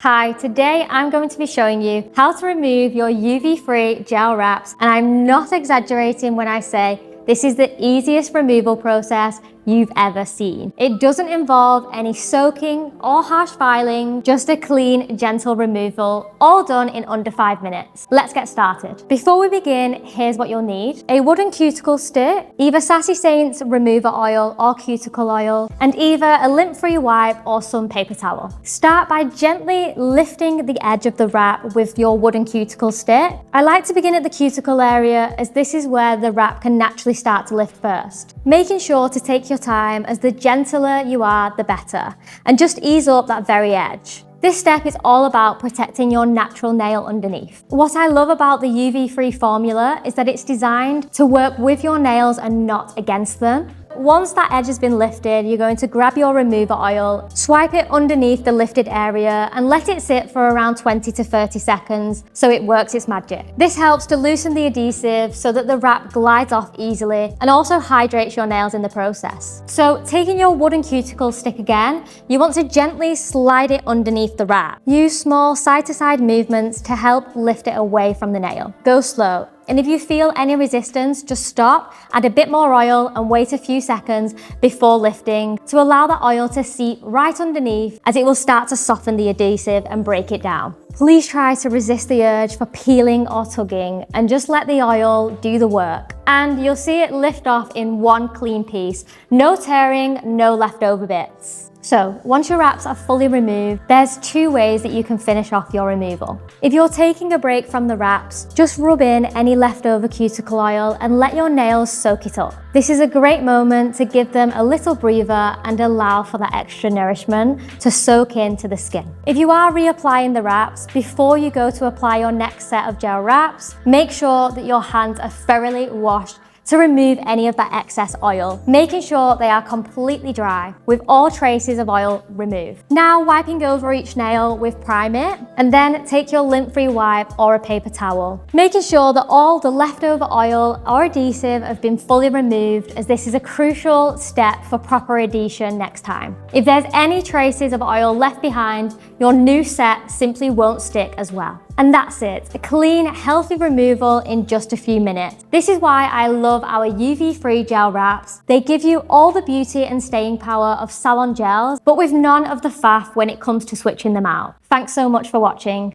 Hi, today I'm going to be showing you how to remove your UV-free gel wraps, and I'm not exaggerating when I say this is the easiest removal process you've ever seen. It doesn't involve any soaking or harsh filing, just a clean, gentle removal, all done in under 5 minutes. Let's get started. Before we begin, here's what you'll need: a wooden cuticle stick, either Sassy Saint's remover oil or cuticle oil, and either a lint-free wipe or some paper towel. Start by gently lifting the edge of the wrap with your wooden cuticle stick. I like to begin at the cuticle area as this is where the wrap can naturally start to lift first. Making sure to take your time, as the gentler you are, the better, and just ease up that very edge. This step is all about protecting your natural nail underneath. What I love about the UV-free formula is that it's designed to work with your nails and not against them. Once that edge has been lifted, you're going to grab your remover oil, swipe it underneath the lifted area, and let it sit for around 20 to 30 seconds so it works its magic. This helps to loosen the adhesive so that the wrap glides off easily and also hydrates your nails in the process. So taking your wooden cuticle stick again, you want to gently slide it underneath the wrap. Use small side-to-side movements to help lift it away from the nail. Go slow. And if you feel any resistance, just stop, add a bit more oil and wait a few seconds before lifting to allow the oil to seep right underneath, as it will start to soften the adhesive and break it down. Please try to resist the urge for peeling or tugging and just let the oil do the work. And you'll see it lift off in one clean piece. No tearing, no leftover bits. So once your wraps are fully removed, there's 2 ways that you can finish off your removal. If you're taking a break from the wraps, just rub in any leftover cuticle oil and let your nails soak it up. This is a great moment to give them a little breather and allow for that extra nourishment to soak into the skin. If you are reapplying the wraps, before you go to apply your next set of gel wraps, make sure that your hands are thoroughly washed to remove any of that excess oil, making sure they are completely dry with all traces of oil removed. Now wiping over each nail with Prime It, and then take your lint-free wipe or a paper towel, making sure that all the leftover oil or adhesive have been fully removed, as this is a crucial step for proper adhesion next time. If there's any traces of oil left behind, your new set simply won't stick as well. And that's it, a clean, healthy removal in just a few minutes. This is why I love our UV-free gel wraps. They give you all the beauty and staying power of salon gels, but with none of the faff when it comes to switching them out. Thanks so much for watching.